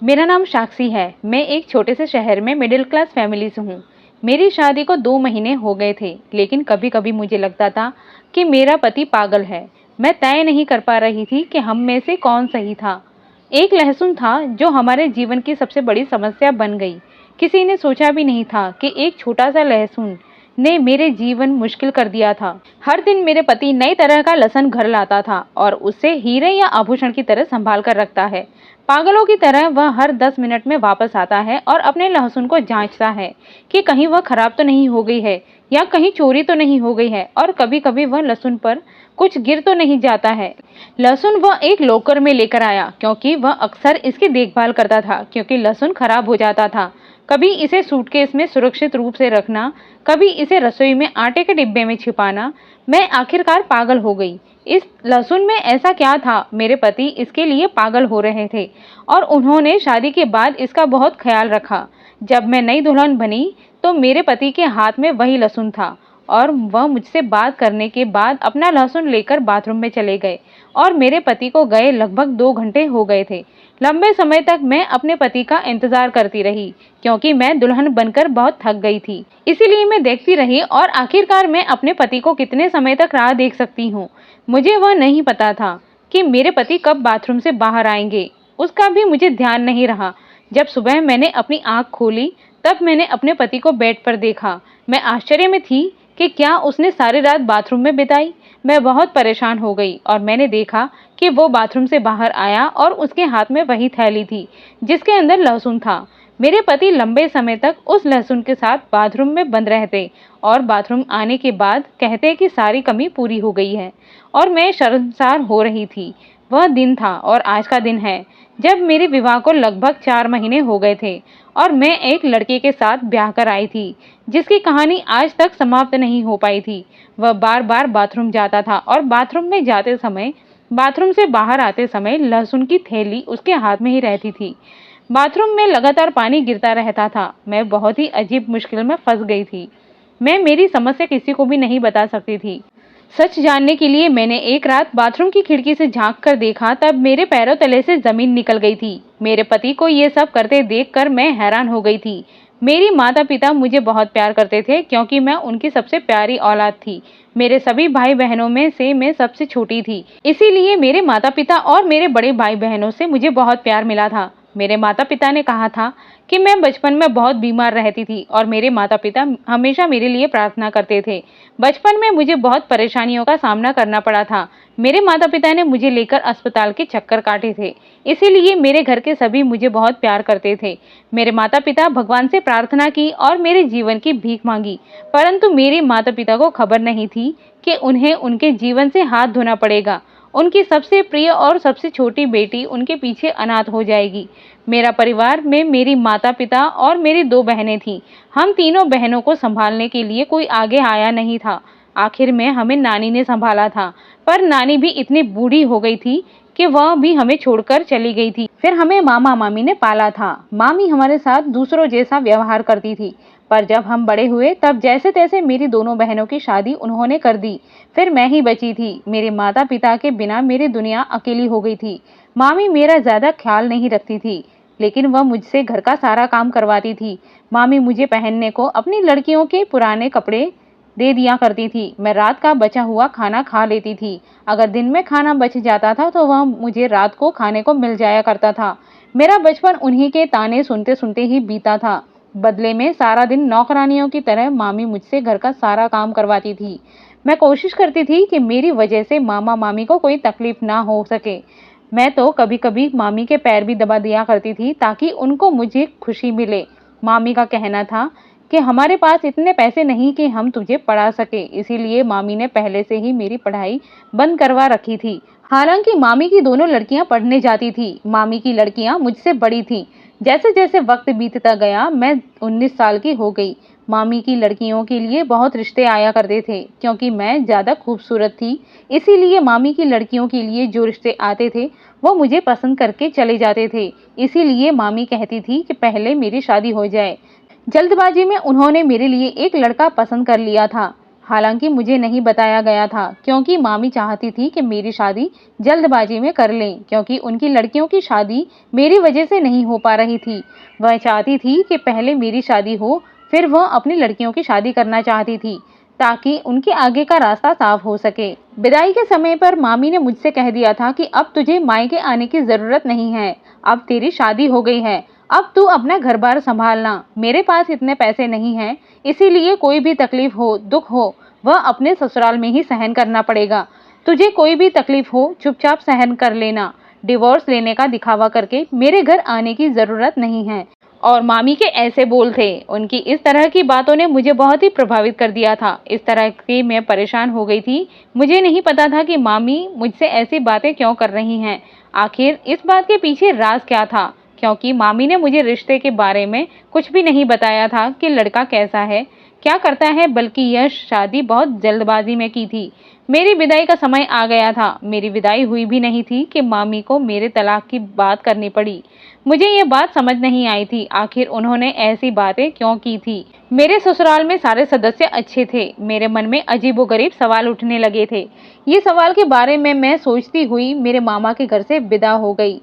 मेरा नाम साक्षी है। मैं एक छोटे से शहर में मिडिल क्लास फैमिली से हूँ। मेरी शादी को 2 महीने हो गए थे, लेकिन कभी-कभी मुझे लगता था कि मेरा पति पागल है। मैं तय नहीं कर पा रही थी कि हम में से कौन सही था। एक लहसुन था जो हमारे जीवन की सबसे बड़ी समस्या बन गई। किसी ने सोचा भी नहीं था कि एक छोटा-सा लहसुन ने मेरे जीवन मुश्किल कर दिया था। हर दिन मेरे पति नई तरह का लहसुन घर लाता था और उसे हीरे या आभूषण की तरह संभाल कर रखता है। पागलों की तरह वह हर 10 मिनट में वापस आता है और अपने लहसुन को जांचता है कि कहीं वह खराब तो नहीं हो गई है या कहीं चोरी तो नहीं हो गई है, और कभी-कभी वह लहसुन पर कुछ गिर तो नहीं जाता है। लहसुन वह एक लॉकर में लेकर आया क्योंकि वह अक्सर इसकी देखभाल करता था, क्योंकि लहसुन खराब हो जाता था। कभी इसे सूटकेस में सुरक्षित रूप से रखना, कभी इसे रसोई में आटे के डिब्बे में छिपाना। मैं आखिरकार पागल हो गई। इस लहसुन में ऐसा क्या था? मेरे पति इसके लिए पागल हो रहे थे और उन्होंने शादी के बाद इसका बहुत ख्याल रखा। जब मैं नई दुल्हन बनी तो मेरे पति के हाथ में वही लहसुन था और वह मुझसे बात करने के बाद अपना लहसुन लेकर बाथरूम में चले गए और मेरे पति को गए लगभग 2 घंटे हो गए थे। लंबे समय तक मैं अपने पति का इंतजार करती रही क्योंकि मैं दुल्हन बनकर बहुत थक गई थी। इसीलिए मैं देखती रही और आखिरकार मैं अपने पति को कितने समय तक राह देख सकती हूँ। मुझे वह नहीं पता था कि मेरे पति कब बाथरूम से बाहर आएंगे। उसका भी मुझे ध्यान नहीं रहा। जब सुबह मैंने अपनी आंख खोली तब मैंने अपने पति को बेड पर देखा। मैं आश्चर्य में थी कि क्या उसने सारी रात बाथरूम में बिताई। मैं बहुत परेशान हो गई और मैंने देखा कि वो बाथरूम से बाहर आया और उसके हाथ में वही थैली थी जिसके अंदर लहसुन था। मेरे पति लंबे समय तक उस लहसुन के साथ बाथरूम में बंद रहते और बाथरूम आने के बाद कहते कि सारी कमी पूरी हो गई है, और मैं शर्मसार हो रही थी। वह दिन था और आज का दिन है जब मेरे विवाह को लगभग 4 महीने हो गए थे और मैं एक लड़के के साथ ब्याह कर आई थी जिसकी कहानी आज तक समाप्त नहीं हो पाई थी। वह बार बार बाथरूम जाता था और बाथरूम में जाते समय, बाथरूम से बाहर आते समय लहसुन की थैली उसके हाथ में ही रहती थी। बाथरूम में लगातार पानी गिरता रहता था। मैं बहुत ही अजीब मुश्किल में फंस गई थी। मैं मेरी समस्या किसी को भी नहीं बता सकती थी। सच जानने के लिए मैंने एक रात बाथरूम की खिड़की से झांक कर देखा, तब मेरे पैरों तले से जमीन निकल गई थी। मेरे पति को ये सब करते देखकर मैं हैरान हो गई थी। मेरी माता पिता मुझे बहुत प्यार करते थे क्योंकि मैं उनकी सबसे प्यारी औलाद थी। मेरे सभी भाई बहनों में से मैं सबसे छोटी थी, इसीलिए मेरे माता पिता और मेरे बड़े भाई बहनों से मुझे बहुत प्यार मिला था। मेरे माता पिता ने कहा था कि मैं बचपन में बहुत बीमार रहती थी और मेरे माता पिता हमेशा मेरे लिए प्रार्थना करते थे। बचपन में मुझे बहुत परेशानियों का सामना करना पड़ा था। मेरे माता पिता ने मुझे लेकर अस्पताल के चक्कर काटे थे, इसीलिए मेरे घर के सभी मुझे बहुत प्यार करते थे। मेरे माता पिता भगवान से प्रार्थना की और मेरे जीवन की भीख मांगी, परंतु मेरे माता पिता को खबर नहीं थी कि उन्हें उनके जीवन से हाथ धोना पड़ेगा। उनकी सबसे प्रिय और सबसे छोटी बेटी उनके पीछे अनाथ हो जाएगी। मेरा परिवार में मेरी माता पिता और मेरी 2 बहनें थीं। हम तीनों बहनों को संभालने के लिए कोई आगे आया नहीं था। आखिर में हमें नानी ने संभाला था, पर नानी भी इतनी बूढ़ी हो गई थी कि वह भी हमें छोड़कर चली गई थी। फिर हमें मामा मामी ने पाला था। मामी हमारे साथ दूसरों जैसा व्यवहार करती थी, पर जब हम बड़े हुए तब जैसे तैसे मेरी दोनों बहनों की शादी उन्होंने कर दी। फिर मैं ही बची थी। मेरे माता पिता के बिना मेरी दुनिया अकेली हो गई थी। मामी मेरा ज्यादा ख्याल नहीं रखती थी, लेकिन वह मुझसे घर का सारा काम करवाती थी। मामी मुझे पहनने को अपनी लड़कियों के पुराने कपड़े दे दिया करती थी। मैं रात का बचा हुआ खाना खा लेती थी। अगर दिन में खाना बच जाता था तो वह मुझे रात को खाने को मिल जाया करता था। मेरा बचपन उन्हीं के ताने सुनते सुनते ही बीता था। बदले में सारा दिन नौकरानियों की तरह मामी मुझसे घर का सारा काम करवाती थी। मैं कोशिश करती थी कि मेरी वजह से मामा मामी को कोई तकलीफ ना हो सके। मैं तो कभी कभी मामी के पैर भी दबा दिया करती थी ताकि उनको मुझे खुशी मिले। मामी का कहना था कि हमारे पास इतने पैसे नहीं कि हम तुझे पढ़ा सके, इसीलिए मामी ने पहले से ही मेरी पढ़ाई बंद करवा रखी थी। हालांकि मामी की दोनों लड़कियां पढ़ने जाती थी। मामी की लड़कियां मुझसे बड़ी थीं। जैसे जैसे वक्त बीतता गया मैं 19 साल की हो गई। मामी की लड़कियों के लिए बहुत रिश्ते आया करते थे क्योंकि मैं ज़्यादा खूबसूरत थी, इसीलिए मामी की लड़कियों के लिए जो रिश्ते आते थे वो मुझे पसंद करके चले जाते थे। इसीलिए मामी कहती थी कि पहले मेरी शादी हो जाए। जल्दबाजी में उन्होंने मेरे लिए एक लड़का पसंद कर लिया था। हालांकि मुझे नहीं बताया गया था, क्योंकि मामी चाहती थी कि मेरी शादी जल्दबाजी में कर लें, क्योंकि उनकी लड़कियों की शादी मेरी वजह से नहीं हो पा रही थी। वह चाहती थी कि पहले मेरी शादी हो, फिर वह अपनी लड़कियों की शादी करना चाहती थी, ताकि उनके आगे का रास्ता साफ हो सके। विदाई के समय पर मामी ने मुझसे कह दिया था कि अब तुझे मायके आने की जरूरत नहीं है, अब तेरी शादी हो गई है, अब तू अपना घर बार संभालना। मेरे पास इतने पैसे नहीं हैं, इसीलिए कोई भी तकलीफ हो, दुख हो, वह अपने ससुराल में ही सहन करना पड़ेगा। तुझे कोई भी तकलीफ हो, चुपचाप सहन कर लेना। डिवोर्स लेने का दिखावा करके मेरे घर आने की जरूरत नहीं है। और मामी के ऐसे बोल थे। उनकी इस तरह की बातों ने मुझे बहुत ही प्रभावित कर दिया था। इस तरह की मैं परेशान हो गई थी। मुझे नहीं पता था कि मामी मुझसे ऐसी बातें क्यों कर रही हैं। आखिर इस बात के पीछे राज क्या था, क्योंकि मामी ने मुझे रिश्ते के बारे में कुछ भी नहीं बताया था कि लड़का कैसा है, क्या करता है, बल्कि यह शादी बहुत जल्दबाजी में की थी। मेरी विदाई का समय आ गया था। मेरी विदाई हुई भी नहीं थी कि मामी को मेरे तलाक की बात करनी पड़ी। मुझे ये बात समझ नहीं आई थी, आखिर उन्होंने ऐसी बातें क्यों की थी। मेरे ससुराल में सारे सदस्य अच्छे थे। मेरे मन में अजीबोगरीब सवाल उठने लगे थे। ये सवाल के बारे में मैं सोचती हुई मेरे मामा के घर से विदा हो गई।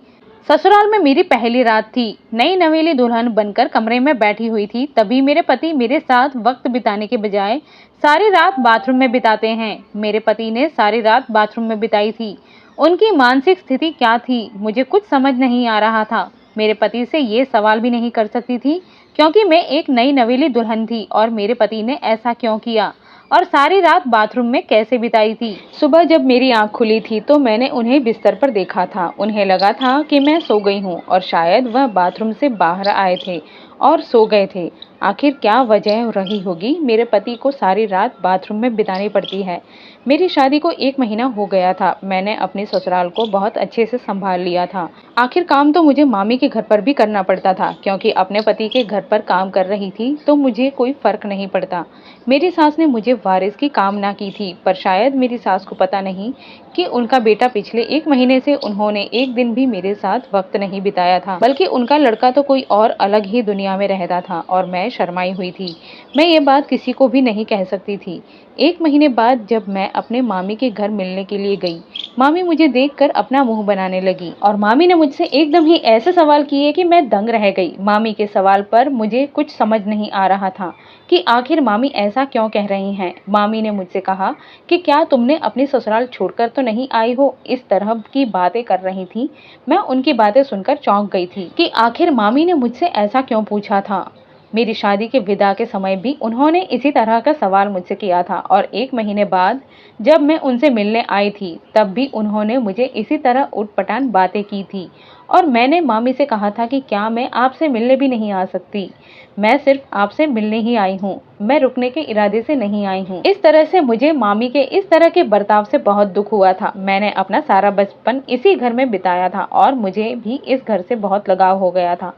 ससुराल में मेरी पहली रात थी। नई नवेली दुल्हन बनकर कमरे में बैठी हुई थी, तभी मेरे पति मेरे साथ वक्त बिताने के बजाय सारी रात बाथरूम में बिताते हैं। मेरे पति ने सारी रात बाथरूम में बिताई थी। उनकी मानसिक स्थिति क्या थी, मुझे कुछ समझ नहीं आ रहा था। मेरे पति से ये सवाल भी नहीं कर सकती थी, क्योंकि मैं एक नई नवेली दुल्हन थी और मेरे पति ने ऐसा क्यों किया और सारी रात बाथरूम में कैसे बिताई थी। सुबह जब मेरी आंख खुली थी तो मैंने उन्हें बिस्तर पर देखा था। उन्हें लगा था कि मैं सो गई हूँ और शायद वह बाथरूम से बाहर आए थे और सो गए थे। आखिर क्या वजह रही होगी, मेरे पति को सारी रात बाथरूम में बितानी पड़ती है। मेरी शादी को 1 महीना हो गया था। मैंने अपने ससुराल को बहुत अच्छे से संभाल लिया था। आखिर काम तो मुझे मामी के घर पर भी करना पड़ता था, क्योंकि अपने पति के घर पर काम कर रही थी तो मुझे कोई फर्क नहीं पड़ता। मेरी सास ने मुझे वारिस की कामना की थी, पर शायद मेरी सास को पता नहीं कि उनका बेटा पिछले 1 महीने से उन्होंने एक दिन भी मेरे साथ वक्त नहीं बिताया था, बल्कि उनका लड़का तो कोई और अलग ही दुनिया में रहता था और मैं शर्माई हुई थी। मैं ये बात किसी को भी नहीं कह सकती थी। 1 महीने बाद जब मैं अपने मामी के घर मिलने के लिए गई, मामी मुझे देखकर अपना मुंह बनाने लगी और मामी ने मुझसे एकदम ही ऐसे सवाल किए कि मैं दंग रह गई। मामी के सवाल पर मुझे कुछ समझ नहीं आ रहा था कि आखिर मामी ऐसा क्यों कह रही हैं। मामी ने मुझसे कहा कि क्या तुमने अपनी ससुराल छोड़कर तो नहीं आई हो, इस तरह की बातें कर रही थी। मैं उनकी बातें सुनकर चौंक गई थी कि आखिर मामी ने मुझसे ऐसा क्यों पूछा था। मेरी शादी के विदा के समय भी उन्होंने इसी तरह का सवाल मुझसे किया था और 1 महीने बाद जब मैं उनसे मिलने आई थी तब भी उन्होंने मुझे इसी तरह उटपटांग बातें की थी और मैंने मामी से कहा था कि क्या मैं आपसे मिलने भी नहीं आ सकती, मैं सिर्फ आपसे मिलने ही आई हूँ, मैं रुकने के इरादे से नहीं आई हूँ। इस तरह से मुझे मामी के इस तरह के बर्ताव से बहुत दुख हुआ था। मैंने अपना सारा बचपन इसी घर में बिताया था और मुझे भी इस घर से बहुत लगाव हो गया था।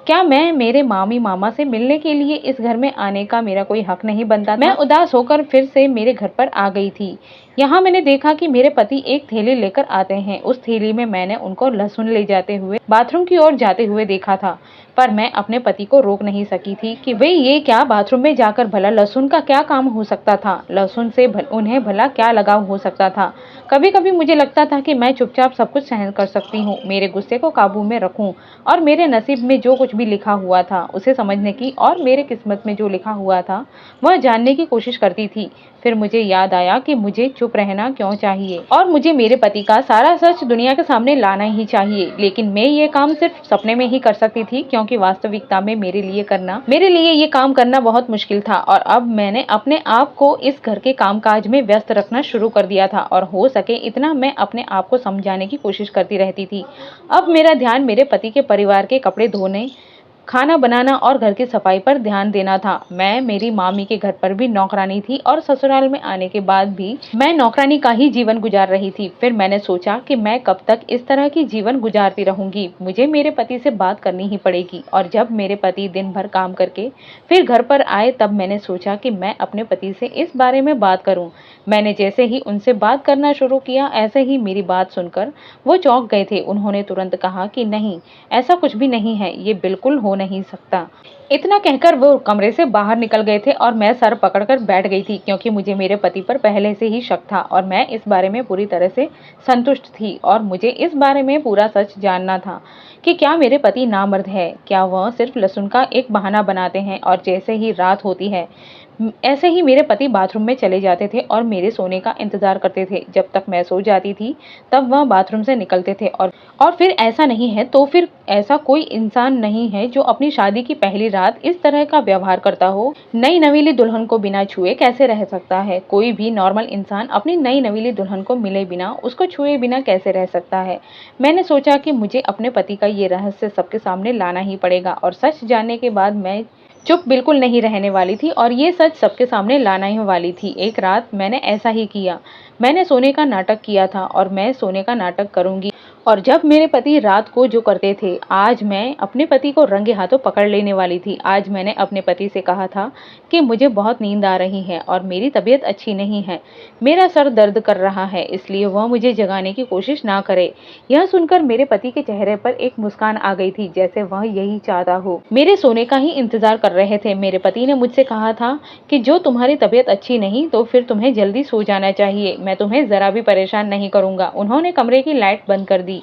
क्या मैं मेरे मामी मामा से मिलने के लिए इस घर में आने का मेरा कोई हक नहीं बनता था? मैं उदास होकर फिर से मेरे घर पर आ गई थी। यहाँ मैंने देखा कि मेरे पति एक थैली लेकर आते हैं। उस थैली में मैंने उनको लहसुन ले जाते हुए बाथरूम की ओर जाते हुए देखा था, पर मैं अपने पति को रोक नहीं सकी थी कि वे ये क्या, बाथरूम में जाकर भला लहसुन का क्या काम हो सकता था, लहसुन से उन्हें भला क्या लगाव हो सकता था। कभी कभी मुझे लगता था कि मैं चुपचाप सब कुछ सहन कर सकती हूँ, मेरे गुस्से को काबू में रखूं और मेरे नसीब में जो कुछ भी लिखा हुआ था उसे समझने की और मेरे किस्मत में जो लिखा हुआ था वह जानने की कोशिश करती थी। फिर मुझे याद आया कि मुझे चुप रहना क्यों चाहिए और मुझे मेरे पति का सारा सच दुनिया के सामने लाना ही चाहिए। लेकिन मैं ये काम सिर्फ सपने में ही कर सकती थी, क्योंकि वास्तविकता में मेरे लिए ये काम करना बहुत मुश्किल था। और अब मैंने अपने आप को इस घर के कामकाज में व्यस्त रखना शुरू कर दिया था और हो सके इतना मैं अपने आप को समझाने की कोशिश करती रहती थी। अब मेरा ध्यान मेरे पति के परिवार के कपड़े धोने, खाना बनाना और घर की सफाई पर ध्यान देना था। मैं मेरी मामी के घर पर भी नौकरानी थी और ससुराल में आने के बाद भी मैं नौकरानी का ही जीवन गुजार रही थी। फिर मैंने सोचा कि मैं कब तक इस तरह की जीवन गुजारती रहूंगी, मुझे मेरे पति से बात करनी ही पड़ेगी। और जब मेरे पति दिन भर काम करके फिर घर पर आए तब मैंने सोचा कि मैं अपने पति से इस बारे में बात करूं। मैंने जैसे ही उनसे बात करना शुरू किया, ऐसे ही मेरी बात सुनकर वो चौंक गए थे। उन्होंने तुरंत कहा कि नहीं, ऐसा कुछ भी नहीं है, ये बिल्कुल हो हो नहीं सकता। इतना कहकर वो कमरे से बाहर निकल गए थे और मैं सर पकड़कर बैठ गई थी, क्योंकि मुझे मेरे पति पर पहले से ही शक था और मैं इस बारे में पूरी तरह से संतुष्ट थी और मुझे इस बारे में पूरा सच जानना था कि क्या मेरे पति नामर्द है, क्या वह सिर्फ लहसुन का एक बहाना बनाते हैं। और जैसे ही रात होती है ऐसे ही मेरे पति बाथरूम में चले जाते थे और मेरे सोने का इंतजार करते थे। जब तक मैं सो जाती थी तब वह बाथरूम से निकलते थे और फिर ऐसा नहीं है तो फिर ऐसा कोई इंसान नहीं है जो अपनी शादी की पहली रात इस तरह का व्यवहार करता हो। नई नवीली दुल्हन को बिना छुए कैसे रह सकता है? कोई भी नॉर्मल इंसान अपनी नई नवीली दुल्हन को मिले बिना, उसको छुए बिना कैसे रह सकता है? मैंने सोचा कि मुझे अपने पति का ये रहस्य सबके सामने लाना ही पड़ेगा और सच जानने के बाद मैं चुप बिल्कुल नहीं रहने वाली थी और ये सच सबके सामने लाना ही वाली थी। एक रात मैंने ऐसा ही किया। मैंने सोने का नाटक किया था और मैं सोने का नाटक करूंगी। और जब मेरे पति रात को जो करते थे, आज मैं अपने पति को रंगे हाथों पकड़ लेने वाली थी। आज मैंने अपने पति से कहा था कि मुझे बहुत नींद आ रही है और मेरी तबीयत अच्छी नहीं है, मेरा सर दर्द कर रहा है, इसलिए वह मुझे जगाने की कोशिश ना करे। यह सुनकर मेरे पति के चेहरे पर एक मुस्कान आ गई थी, जैसे वह यही चाहता हो, मेरे सोने का ही इंतजार कर रहे थे। मेरे पति ने मुझसे कहा था कि जो तुम्हारी तबीयत अच्छी नहीं तो फिर तुम्हें जल्दी सो जाना चाहिए, मैं तुम्हें जरा भी परेशान नहीं करूंगा। उन्होंने कमरे की लाइट बंद कर दी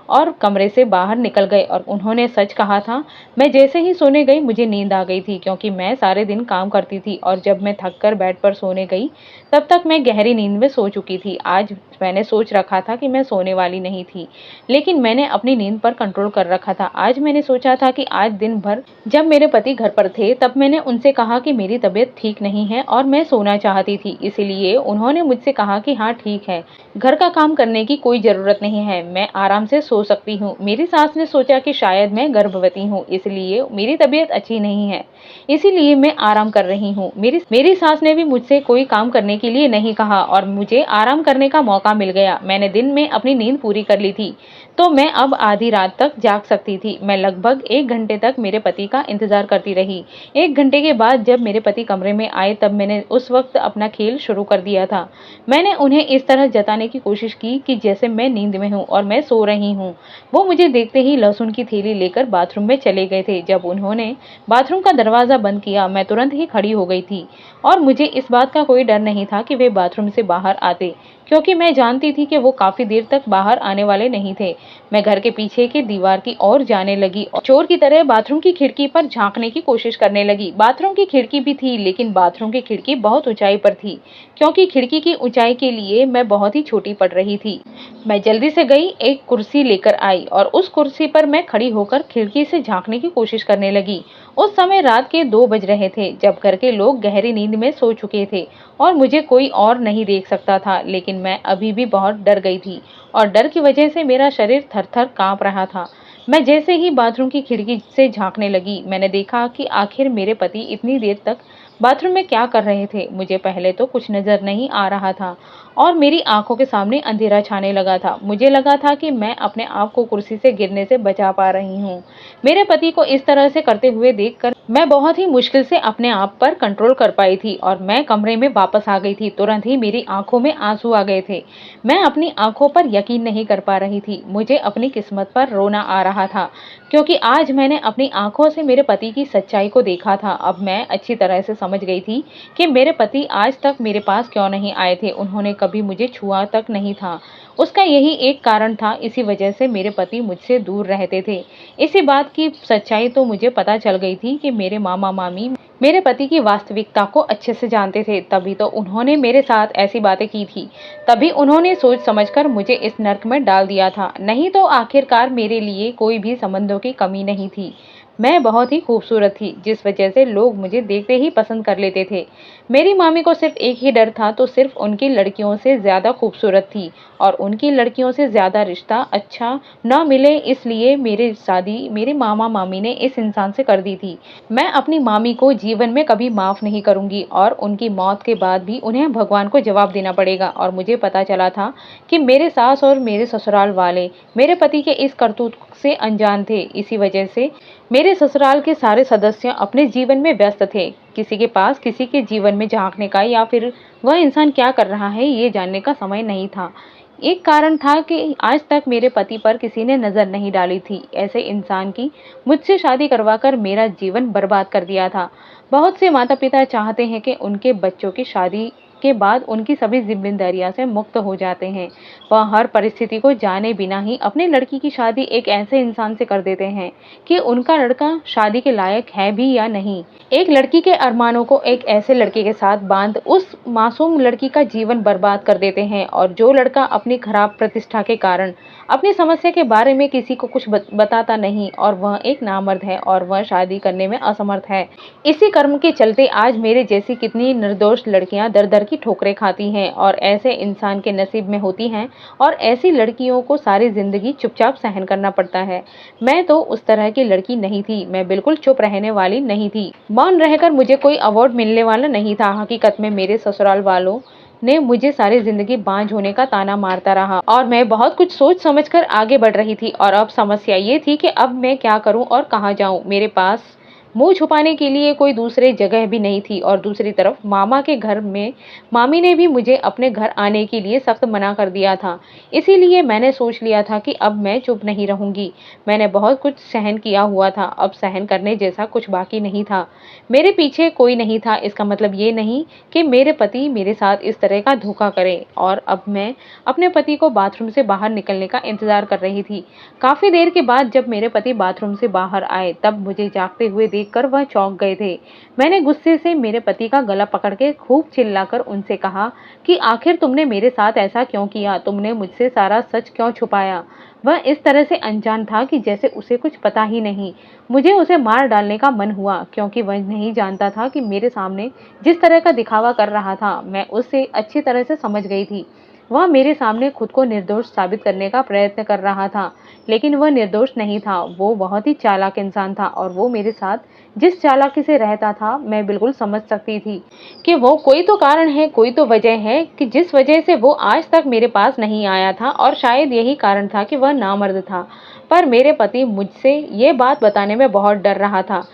और कमरे से बाहर निकल गए और उन्होंने सच कहा था। मैं जैसे ही सोने गई मुझे नींद आ गई थी, क्योंकि मैं सारे दिन काम करती थी और जब मैं थक कर बेड पर सोने गई तब तक मैं गहरी नींद में सो चुकी थी। आज मैंने सोच रखा था कि मैं सोने वाली नहीं थी, लेकिन मैंने अपनी नींद पर कंट्रोल कर रखा था। आज मैंने सोचा था कि आज दिन भर जब मेरे पति घर पर थे तब मैंने उनसे कहा कि मेरी तबीयत ठीक नहीं है और मैं सोना चाहती थी, इसलिए उन्होंने मुझसे कहा कि हाँ ठीक है, घर का काम करने की कोई जरूरत नहीं है, मैं आराम से सो सकती हूँ। मेरी सास ने सोचा कि शायद मैं गर्भवती हूँ, इसलिए मेरी तबीयत अच्छी नहीं है, इसीलिए मैं आराम कर रही हूँ। मेरी सास ने भी मुझसे कोई काम करने के लिए नहीं कहा और मुझे आराम करने का मौका मिल गया। मैंने दिन में अपनी नींद पूरी कर ली थी तो मैं अब आधी रात तक जाग सकती थी। मैं लगभग 1 घंटे तक मेरे पति का इंतजार करती रही। 1 घंटे के बाद जब मेरे पति कमरे में आए तब मैंने उस वक्त अपना खेल शुरू कर दिया था। मैंने उन्हें इस तरह जताने की कोशिश की कि जैसे मैं नींद में हूँ और मैं सो रही हूँ। वो मुझे देखते ही लहसुन की थैली लेकर बाथरूम में चले गए थे। जब उन्होंने बाथरूम का दरवाजा बंद किया मैं तुरंत ही खड़ी हो गई थी और मुझे इस बात का कोई डर नहीं था कि वे बाथरूम से बाहर आते, क्योंकि मैं जानती थी कि वो काफी देर तक बाहर आने वाले नहीं थे। मैं घर के पीछे की दीवार की ओर जाने लगी और चोर की तरह बाथरूम की खिड़की पर झांकने की कोशिश करने लगी। बाथरूम की खिड़की भी थी, लेकिन बाथरूम की खिड़की बहुत ऊंचाई पर थी, क्योंकि खिड़की की ऊंचाई के लिए मैं बहुत ही छोटी पड़ रही थी। मैं जल्दी से गई, एक कुर्सी लेकर आई और उस कुर्सी पर मैं खड़ी होकर खिड़की से झांकने की कोशिश करने लगी। उस समय रात के 2 बज रहे थे, जब घर के लोग गहरी नींद में सो चुके थे और मुझे कोई और नहीं देख सकता था, लेकिन मैं अभी भी बहुत डर गई थी और डर की वजह से मेरा शरीर थर-थर कांप रहा था। मैं जैसे ही बाथरूम की खिड़की से झांकने लगी, मैंने देखा कि आखिर मेरे पति इतनी देर तक बाथरूम में क्या कर रहे थे। मुझे पहले तो कुछ नजर नहीं आ रहा था और मेरी आंखों के सामने अंधेरा छाने लगा था। मुझे लगा था कि मैं अपने आप को कुर्सी से गिरने से बचा पा रही हूँ। मेरे पति को इस तरह से करते हुए देखकर मैं बहुत ही मुश्किल से अपने आप पर कंट्रोल कर पाई थी और मैं कमरे में वापस आ गई थी। तुरंत ही मेरी आंखों में आंसू आ गए थे। मैं अपनी आंखों पर यकीन नहीं कर पा रही थी। मुझे अपनी किस्मत पर रोना आ रहा था, क्योंकि आज मैंने अपनी आंखों से मेरे पति की सच्चाई को देखा था। अब मैं अच्छी तरह से समझ गई थी कि मेरे पति आज तक मेरे पास क्यों नहीं आए थे। उन्होंने कभी मुझे छुआ तक नहीं था। उसका यही एक कारण था, इसी वजह से मेरे पति मुझसे दूर रहते थे। इसी बात की सच्चाई तो मुझे पता चल गई थी कि मेरे मामा मामी मेरे पति की वास्तविकता को अच्छे से जानते थे, तभी तो उन्होंने मेरे साथ ऐसी बातें की थी। तभी उन्होंने सोच समझकर मुझे इस नर्क में डाल दिया था। नहीं तो आखिरकार मेरे लिए कोई भी संबंधों की कमी नहीं थी। मैं बहुत ही खूबसूरत थी, जिस वजह से लोग मुझे देखते ही पसंद कर लेते थे। मेरी मामी को सिर्फ एक ही डर था, तो सिर्फ उनकी लड़कियों से ज्यादा खूबसूरत थी और उनकी लड़कियों से ज्यादा रिश्ता अच्छा न मिले, इसलिए मेरी शादी मेरे मामा मामी ने इस इंसान से कर दी थी। मैं अपनी मामी को जीवन में कभी माफ नहीं करूंगी और उनकी मौत के बाद भी उन्हें भगवान को जवाब देना पड़ेगा। और मुझे पता चला था कि मेरे सास और मेरे ससुराल वाले मेरे पति के इस करतूत से अनजान थे। इसी वजह से मेरे ससुराल के सारे सदस्य अपने जीवन में व्यस्त थे। किसी के पास किसी के जीवन में झांकने का या फिर वह इंसान क्या कर रहा है ये जानने का समय नहीं था। एक कारण था कि आज तक मेरे पति पर किसी ने नज़र नहीं डाली थी। ऐसे इंसान की मुझसे शादी करवाकर मेरा जीवन बर्बाद कर दिया था। बहुत से माता-पिता चाहते हैं कि उनके बच्चों की शादी के बाद उनकी सभी ज़िम्मेदारियों से मुक्त हो जाते हैं। वह हर परिस्थिति को जाने बिना ही अपनी लड़की की शादी एक ऐसे इंसान से कर देते हैं कि उनका लड़का शादी के लायक है भी या नहीं। एक लड़की के अरमानों को एक ऐसे लड़के के साथ बांध उस मासूम लड़की का जीवन बर्बाद कर देते हैं, और जो लड़का अपनी खराब प्रतिष्ठा के कारण अपनी समस्या के बारे में किसी को कुछ बताता नहीं, और वह एक नामर्द है और वह शादी करने में असमर्थ है। इसी कर्म के चलते आज मेरे जैसी कितनी निर्दोष लड़कियां दर दर की ठोकरें खाती हैं और ऐसे इंसान के नसीब में होती हैं, और ऐसी लड़कियों को सारी जिंदगी चुपचाप सहन करना पड़ता है। मैं तो उस तरह की लड़की नहीं थी। मैं बिल्कुल चुप रहने वाली नहीं थी। मौन रहकर मुझे कोई अवार्ड मिलने वाला नहीं था। हकीकत में मेरे ससुराल वालों ने मुझे सारी जिंदगी बांझ होने का ताना मारता रहा, और मैं बहुत कुछ सोच समझकर आगे बढ़ रही थी। और अब समस्या ये थी कि अब मैं क्या करूं और कहां जाऊं। मेरे पास मुंह छुपाने के लिए कोई दूसरी जगह भी नहीं थी, और दूसरी तरफ मामा के घर में मामी ने भी मुझे अपने घर आने के लिए सख्त मना कर दिया था। इसीलिए मैंने सोच लिया था कि अब मैं चुप नहीं रहूंगी। मैंने बहुत कुछ सहन किया हुआ था, अब सहन करने जैसा कुछ बाकी नहीं था। मेरे पीछे कोई नहीं था, इसका मतलब ये नहीं कि मेरे पति मेरे साथ इस तरह का धोखा करे। और अब मैं अपने पति को बाथरूम से बाहर निकलने का इंतजार कर रही थी। काफी देर के बाद जब मेरे पति बाथरूम से बाहर आए, तब मुझे जागते हुए देखकर वह चौंक गए थे। मैंने गुस्से से मेरे पति का गला पकड़ के खूब चिल्लाकर उनसे कहा कि आखिर तुमने मेरे साथ ऐसा क्यों किया? तुमने मुझसे सारा सच क्यों छुपाया? वह इस तरह से अनजान था कि जैसे उसे कुछ पता ही नहीं। मुझे उसे मार डालने का मन हुआ, क्योंकि वह नहीं जानता था कि मेरे सामने जिस तरह का दिखावा कर रहा था, मैं उससे अच्छी तरह से समझ गई थी। वह मेरे सामने खुद को निर्दोष साबित करने का प्रयत्न कर रहा था, लेकिन वह निर्दोष नहीं था। वो बहुत ही चालाक इंसान था, और वो मेरे साथ जिस चालाकी से रहता था, मैं बिल्कुल समझ सकती थी कि वो कोई तो कारण है, कोई तो वजह है कि जिस वजह से वो आज तक मेरे पास नहीं आया था, और शायद यही कारण था कि वह नामर्द था। पर मेरे पति मुझसे ये बात बताने में बहुत डर रहा था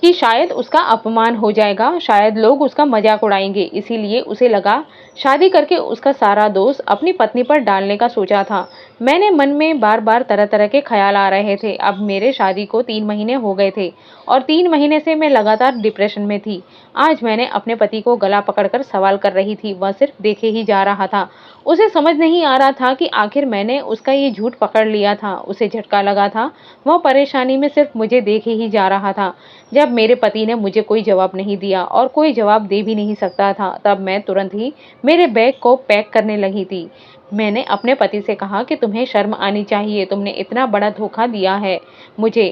कि शायद उसका अपमान हो जाएगा, शायद लोग उसका मजाक उड़ाएंगे। इसीलिए उसे लगा शादी करके उसका सारा दोष अपनी पत्नी पर डालने का सोचा था। मैंने मन में बार बार तरह तरह के ख्याल आ रहे थे। अब मेरे शादी को 3 महीने हो गए थे, और 3 महीने से मैं लगातार डिप्रेशन में थी। आज मैंने अपने पति को गला पकड़कर सवाल कर रही थी। वह सिर्फ देखे ही जा रहा था। उसे समझ नहीं आ रहा था कि आखिर मैंने उसका ये झूठ पकड़ लिया था। उसे झटका लगा था। वह परेशानी में सिर्फ मुझे देखे ही जा रहा था। जब मेरे पति ने मुझे कोई जवाब नहीं दिया, और कोई जवाब दे भी नहीं सकता था, तब मैं तुरंत ही मेरे बैग को पैक करने लगी थी। मैंने अपने पति से कहा कि तुम्हें शर्म आनी चाहिए। तुमने इतना बड़ा धोखा दिया है मुझे।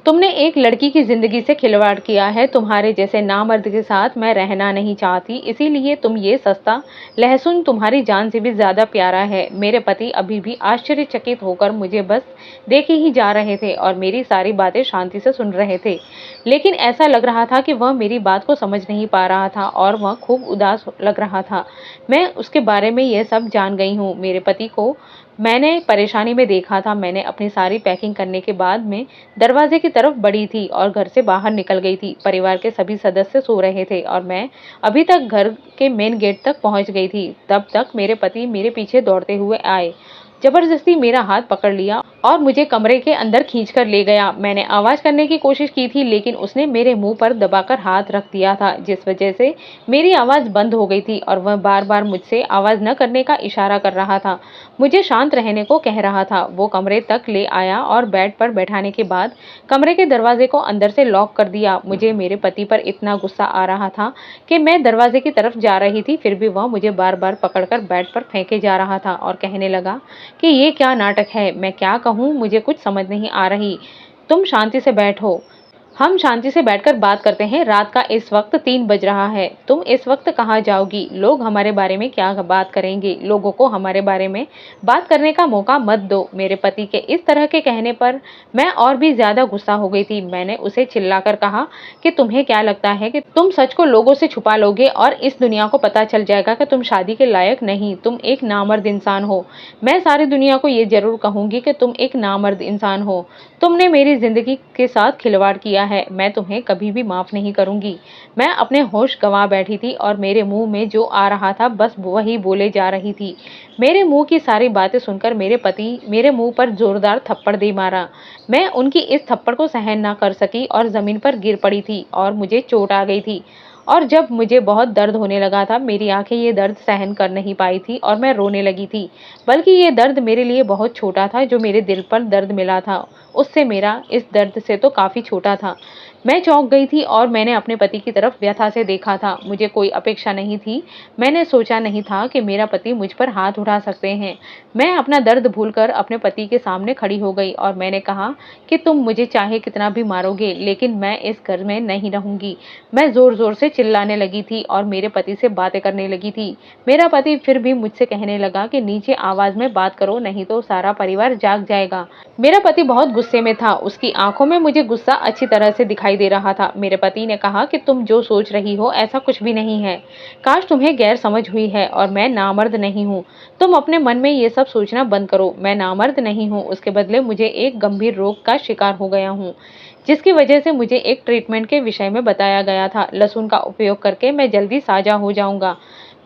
तुमने एक लड़की की जिंदगी से खिलवाड़ किया है। तुम्हारे जैसे नामर्द के साथ मैं रहना नहीं चाहती, इसीलिए तुम ये सस्ता लहसुन तुम्हारी जान से भी ज्यादा प्यारा है। मेरे पति अभी भी आश्चर्यचकित होकर मुझे बस देखे ही जा रहे थे, और मेरी सारी बातें शांति से सुन रहे थे। लेकिन ऐसा लग रहा था कि वह मेरी बात को समझ नहीं पा रहा था, और वह खूब उदास लग रहा था। मैं उसके बारे में यह सब जान गई हूँ। मेरे पति को मैंने परेशानी में देखा था। मैंने अपनी सारी पैकिंग करने के बाद में दरवाजे की तरफ बढ़ी थी और घर से बाहर निकल गई थी। परिवार के सभी सदस्य सो रहे थे, और मैं अभी तक घर के मेन गेट तक पहुंच गई थी। तब तक मेरे पति मेरे पीछे दौड़ते हुए आए, जबरदस्ती मेरा हाथ पकड़ लिया और मुझे कमरे के अंदर खींचकर ले गया। मैंने आवाज करने की कोशिश की थी, लेकिन उसने मेरे मुंह पर दबाकर हाथ रख दिया था, जिस वजह से मेरी आवाज बंद हो गई थी, और वह बार बार मुझसे आवाज न करने का इशारा कर रहा था, मुझे शांत रहने को कह रहा था। वो कमरे तक ले आया और बेड पर बैठाने के बाद कमरे के दरवाजे को अंदर से लॉक कर दिया। मुझे मेरे पति पर इतना गुस्सा आ रहा था कि मैं दरवाजे की तरफ जा रही थी, फिर भी वह मुझे बार बार पकड़कर बेड पर फेंके जा रहा था और कहने लगा कि ये क्या नाटक है। मैं क्या कहूँ, मुझे कुछ समझ नहीं आ रही। तुम शांति से बैठो, हम शांति से बैठकर बात करते हैं। रात का इस वक्त 3 बज रहा है। तुम इस वक्त कहाँ जाओगी? लोग हमारे बारे में क्या बात करेंगे? लोगों को हमारे बारे में बात करने का मौका मत दो। मेरे पति के इस तरह के कहने पर मैं और भी ज्यादा गुस्सा हो गई थी। मैंने उसे चिल्लाकर कहा कि तुम्हें क्या लगता है कि तुम सच को लोगों से छुपा लोगे और इस दुनिया को पता चल जाएगा कि तुम शादी के लायक नहीं, तुम एक नामर्द इंसान हो। मैं सारी दुनिया को ये जरूर कहूंगी कि तुम एक नामर्द इंसान हो। तुमने मेरी जिंदगी के साथ खिलवाड़ किया है, मैं तुम्हें कभी भी माफ़ नहीं करूँगी। मैं अपने होश गँवा बैठी थी और मेरे मुँह में जो आ रहा था बस वही बोले जा रही थी। मेरे मुँह की सारी बातें सुनकर मेरे पति मेरे मुँह पर ज़ोरदार थप्पड़ दे मारा। मैं उनकी इस थप्पड़ को सहन ना कर सकी और ज़मीन पर गिर पड़ी थी और मुझे चोट आ गई थी। और जब मुझे बहुत दर्द होने लगा था, मेरी आँखें ये दर्द सहन कर नहीं पाई थी और मैं रोने लगी थी। बल्कि ये दर्द मेरे लिए बहुत छोटा था, जो मेरे दिल पर दर्द मिला था, उससे मेरा इस दर्द से तो काफ़ी छोटा था। मैं चौंक गई थी और मैंने अपने पति की तरफ व्यथा से देखा था। मुझे कोई अपेक्षा नहीं थी। मैंने सोचा नहीं था कि मेरा पति मुझ पर हाथ उठा सकते हैं। मैं अपना दर्द भूलकर अपने पति के सामने खड़ी हो गई और मैंने कहा कि तुम मुझे चाहे कितना भी मारोगे, लेकिन मैं इस घर में नहीं रहूंगी। मैं ज़ोर-ज़ोर से चिल्लाने लगी थी और मेरे पति से बातें करने लगी थी। मेरा पति फिर भी मुझसे कहने लगा कि नीचे आवाज़ में बात करो, नहीं तो सारा परिवार जाग जाएगा। मेरा पति बहुत गुस्से में था। उसकी आंखों में मुझे गुस्सा अच्छी तरह से दिखाई दे रहा था। मेरे पति ने कहा कि तुम जो सोच रही हो ऐसा कुछ भी नहीं है। काश तुम्हें गैर समझ हुई है और मैं नामर्द नहीं हूँ। तुम अपने मन में ये सब सोचना बंद करो। मैं नामर्द नहीं हूँ, उसके बदले मुझे एक गंभीर रोग का शिकार हो गया हूँ, जिसकी वजह से मुझे एक ट्रीटमेंट के विषय में बताया गया था। लहसुन का उपयोग करके मैं जल्दी साजा हो जाऊंगा।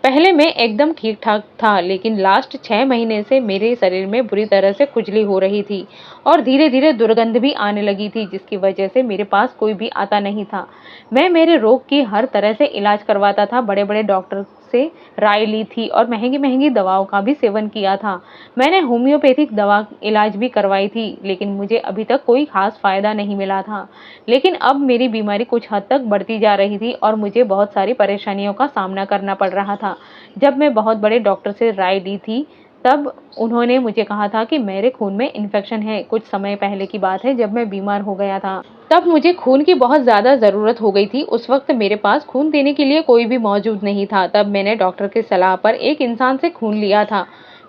पहले मैं एकदम ठीक-ठाक था, लेकिन लास्ट 6 महीने से मेरे शरीर में बुरी तरह से खुजली हो रही थी और धीरे-धीरे दुर्गंध भी आने लगी थी, जिसकी वजह से मेरे पास कोई भी आता नहीं था। मैं मेरे रोग की हर तरह से इलाज करवाता था, बड़े-बड़े डॉक्टर से राय ली थी और महंगी-महंगी दवाओं का भी सेवन किया था। मैंने होम्योपैथिक दवा इलाज भी करवाई थी, लेकिन मुझे अभी तक कोई खास फ़ायदा नहीं मिला था। लेकिन अब मेरी बीमारी कुछ हद तक बढ़ती जा रही थी और मुझे बहुत सारी परेशानियों का सामना करना पड़ रहा था। जब मैं बहुत बड़े डॉक्टर से राय ली थी, तब उन्होंने मुझे कहा था कि मेरे खून में इन्फेक्शन है। कुछ समय पहले की बात है, जब मैं बीमार हो गया था। तब मुझे खून की बहुत ज़्यादा ज़रूरत हो गई थी। उस वक्त मेरे पास खून देने के लिए कोई भी मौजूद नहीं था। तब मैंने डॉक्टर की सलाह पर एक इंसान से खून लिया था।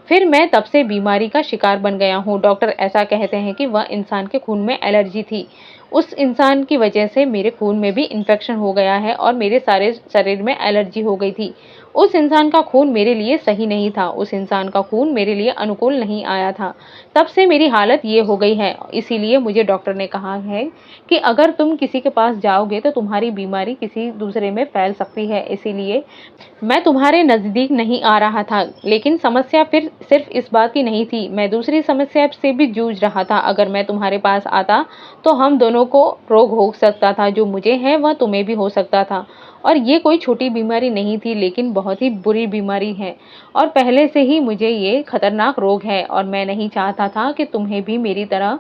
फिर मैं तब से बीमारी का शिकार बन गया हूँ। डॉक्टर ऐसा कहते हैं कि वह इंसान के खून में एलर्जी थी। उस इंसान की वजह से मेरे खून में भी इन्फेक्शन हो गया है और मेरे सारे शरीर में एलर्जी हो गई थी। उस इंसान का खून मेरे लिए सही नहीं था। उस इंसान का खून मेरे लिए अनुकूल नहीं आया था। तब से मेरी हालत ये हो गई है। इसीलिए मुझे डॉक्टर ने कहा है कि अगर तुम किसी के पास जाओगे तो तुम्हारी बीमारी किसी दूसरे में फैल सकती है। इसीलिए मैं तुम्हारे नज़दीक नहीं आ रहा था। लेकिन समस्या फिर सिर्फ इस बात की नहीं थी, मैं दूसरी समस्या से भी जूझ रहा था। अगर मैं तुम्हारे पास आता तो हम दोनों को रोग हो सकता था। जो मुझे है वह तुम्हें भी हो सकता था। और ये कोई छोटी बीमारी नहीं थी, लेकिन बहुत ही बुरी बीमारी है और पहले से ही मुझे ये खतरनाक रोग है और मैं नहीं चाहता था कि तुम्हें भी मेरी तरह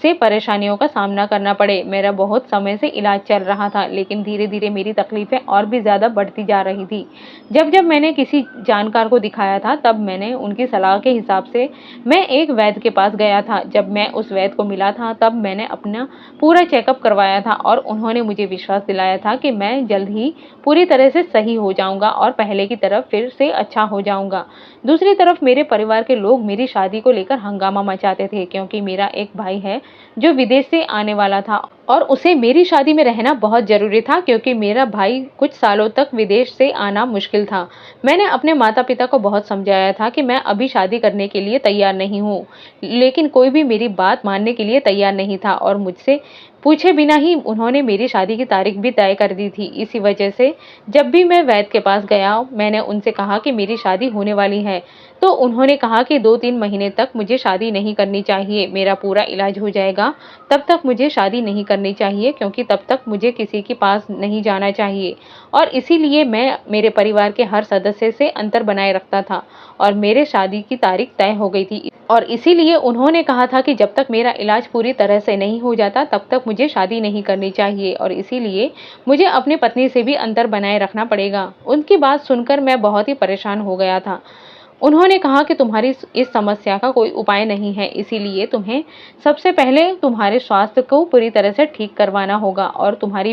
से परेशानियों का सामना करना पड़े। मेरा बहुत समय से इलाज चल रहा था, लेकिन धीरे-धीरे मेरी तकलीफ़ें और भी ज़्यादा बढ़ती जा रही थी। जब-जब मैंने किसी जानकार को दिखाया था, तब मैंने उनकी सलाह के हिसाब से मैं एक वैद्य के पास गया था। जब मैं उस वैद्य को मिला था, तब मैंने अपना पूरा चेकअप करवाया था और उन्होंने मुझे विश्वास दिलाया था कि मैं जल्द ही पूरी तरह से सही हो जाऊँगा और पहले की तरह फिर से अच्छा हो जाऊँगा। दूसरी तरफ मेरे परिवार के लोग मेरी शादी को लेकर हंगामा मचाते थे, क्योंकि मेरा एक भाई है जो विदेश से आने वाला था और उसे मेरी शादी में रहना बहुत ज़रूरी था, क्योंकि मेरा भाई कुछ सालों तक विदेश से आना मुश्किल था। मैंने अपने माता-पिता को बहुत समझाया था कि मैं अभी शादी करने के लिए तैयार नहीं हूँ, लेकिन कोई भी मेरी बात मानने के लिए तैयार नहीं था और मुझसे पूछे बिना ही उन्होंने मेरी शादी की तारीख भी तय कर दी थी। इसी वजह से जब भी मैं वैद्य के पास गया, मैंने उनसे कहा कि मेरी शादी होने वाली है, तो उन्होंने कहा कि 2-3 महीने तक मुझे शादी नहीं करनी चाहिए। मेरा पूरा इलाज हो जाएगा, तब तक मुझे शादी नहीं करनी चाहिए, क्योंकि तब तक मुझे किसी के पास नहीं जाना चाहिए। और इसीलिए मैं मेरे परिवार के हर सदस्य से अंतर बनाए रखता था और मेरे शादी की तारीख तय हो गई थी। और इसीलिए उन्होंने कहा था कि जब तक मेरा इलाज पूरी तरह से नहीं हो जाता, तब तक मुझे शादी नहीं करनी चाहिए और इसीलिए मुझे अपनी पत्नी से भी अंतर बनाए रखना पड़ेगा। उनकी बात सुनकर मैं बहुत ही परेशान हो गया था। उन्होंने कहा कि तुम्हारी इस समस्या का कोई उपाय नहीं है, इसीलिए तुम्हें सबसे पहले तुम्हारे स्वास्थ्य को पूरी तरह से ठीक करवाना होगा और तुम्हारी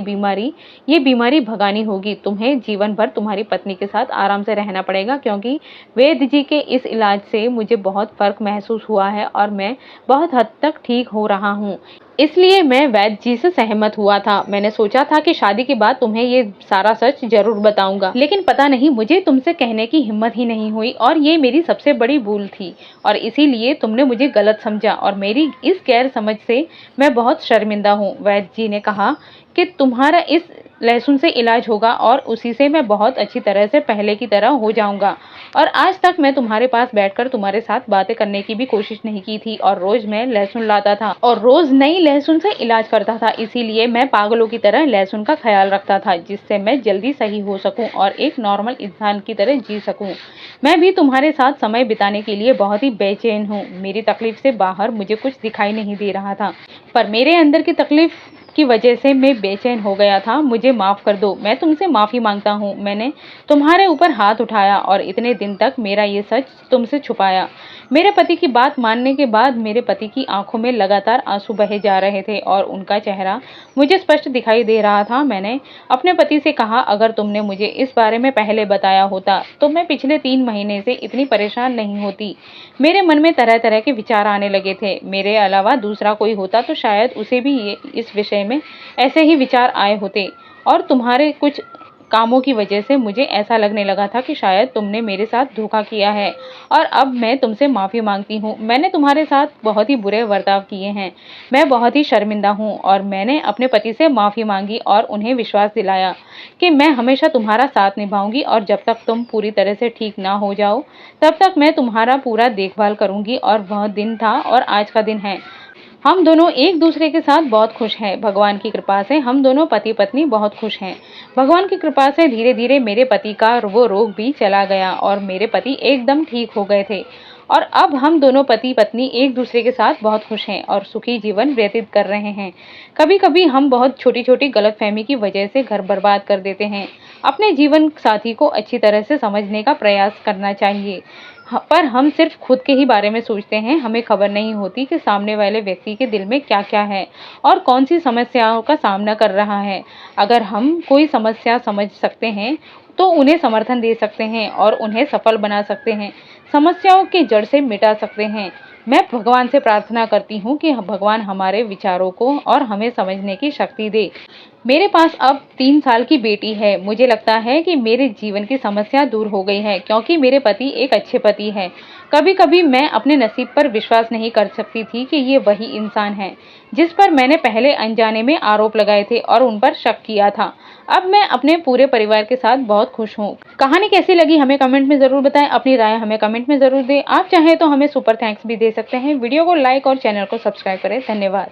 ये बीमारी भगानी होगी। तुम्हें जीवन भर तुम्हारी पत्नी के साथ आराम से रहना पड़ेगा, क्योंकि वैद्य जी के इस इलाज से मुझे बहुत फ़र्क महसूस हुआ है और मैं बहुत हद तक ठीक हो रहा हूँ। इसलिए मैं वैद्य जी से सहमत हुआ था। मैंने सोचा था कि शादी के बाद तुम्हें ये सारा सच जरूर बताऊंगा, लेकिन पता नहीं मुझे तुमसे कहने की हिम्मत ही नहीं हुई और ये मेरी सबसे बड़ी भूल थी और इसीलिए तुमने मुझे गलत समझा और मेरी इस गैर समझ से मैं बहुत शर्मिंदा हूँ। वैद्य जी ने कहा कि तुम्हारा इस लहसुन से इलाज होगा और उसी से मैं बहुत अच्छी तरह से पहले की तरह हो जाऊंगा। और आज तक मैं तुम्हारे पास बैठकर तुम्हारे साथ बातें करने की भी कोशिश नहीं की थी और रोज मैं लहसुन लाता था और रोज नई लहसुन से इलाज करता था। इसीलिए मैं पागलों की तरह लहसुन का ख्याल रखता था जिससे मैं जल्दी सही हो सकूं और एक नॉर्मल इंसान की तरह जी सकूं। मैं भी तुम्हारे साथ समय बिताने के लिए बहुत ही बेचैन हूँ। मेरी तकलीफ से बाहर मुझे कुछ दिखाई नहीं दे रहा था, पर मेरे अंदर की तकलीफ की वजह से मैं बेचैन हो गया था। मुझे माफ कर दो, मैं तुमसे माफी मांगता हूँ। मैंने तुम्हारे ऊपर हाथ उठाया और इतने दिन तक मेरा ये सच तुमसे छुपाया। मेरे पति की बात मानने के बाद मेरे पति की आंखों में लगातार आंसू बहे जा रहे थे और उनका चेहरा मुझे स्पष्ट दिखाई दे रहा था। मैंने अपने पति से कहा, अगर तुमने मुझे इस बारे में पहले बताया होता तो मैं पिछले 3 महीने से इतनी परेशान नहीं होती। मेरे मन में तरह तरह के विचार आने लगे थे। मेरे अलावा दूसरा कोई होता तो शायद उसे भी इस विषय में ऐसे ही विचार आए होते और तुम्हारे कुछ कामों की वजह से मुझे ऐसा लगने लगा था कि शायद तुमने मेरे साथ धोखा किया है और अब मैं तुमसे माफ़ी मांगती हूँ। मैंने तुम्हारे साथ बहुत ही बुरे बर्ताव किए हैं। मैं बहुत ही शर्मिंदा हूँ और मैंने अपने पति से माफ़ी मांगी और उन्हें विश्वास दिलाया कि मैं हमेशा तुम्हारा साथ निभाऊंगी और जब तक तुम पूरी तरह से ठीक ना हो जाओ तब तक मैं तुम्हारा पूरा देखभाल करूंगी। और वह दिन था और आज का दिन है। हम दोनों एक दूसरे के साथ बहुत खुश हैं। भगवान की कृपा से हम दोनों पति पत्नी बहुत खुश हैं। भगवान की कृपा से धीरे धीरे मेरे पति का वो रोग भी चला गया और मेरे पति एकदम ठीक हो गए थे और अब हम दोनों पति पत्नी एक दूसरे के साथ बहुत खुश हैं और सुखी जीवन व्यतीत कर रहे हैं। कभी कभी हम बहुत छोटी छोटी गलतफहमी की वजह से घर बर्बाद कर देते हैं। अपने जीवन साथी को अच्छी तरह से समझने का प्रयास करना चाहिए, पर हम सिर्फ खुद के ही बारे में सोचते हैं। हमें खबर नहीं होती कि सामने वाले व्यक्ति के दिल में क्या क्या है और कौन सी समस्याओं का सामना कर रहा है। अगर हम कोई समस्या समझ सकते हैं तो उन्हें समर्थन दे सकते हैं और उन्हें सफल बना सकते हैं, समस्याओं की जड़ से मिटा सकते हैं। मैं भगवान से प्रार्थना करती हूँ कि भगवान हमारे विचारों को और हमें समझने की शक्ति दे। मेरे पास अब 3 साल की बेटी है। मुझे लगता है कि मेरे जीवन की समस्या दूर हो गई है क्योंकि मेरे पति एक अच्छे पति हैं। कभी कभी मैं अपने नसीब पर विश्वास नहीं कर सकती थी कि ये वही इंसान है जिस पर मैंने पहले अनजाने में आरोप लगाए थे और उन पर शक किया था। अब मैं अपने पूरे परिवार के साथ बहुत खुश हूँ। कहानी कैसी लगी हमें कमेंट में ज़रूर बताएं। अपनी राय हमें कमेंट में ज़रूर दें। आप चाहें तो हमें सुपर थैंक्स भी दे सकते हैं। वीडियो को लाइक और चैनल को सब्सक्राइब करें। धन्यवाद।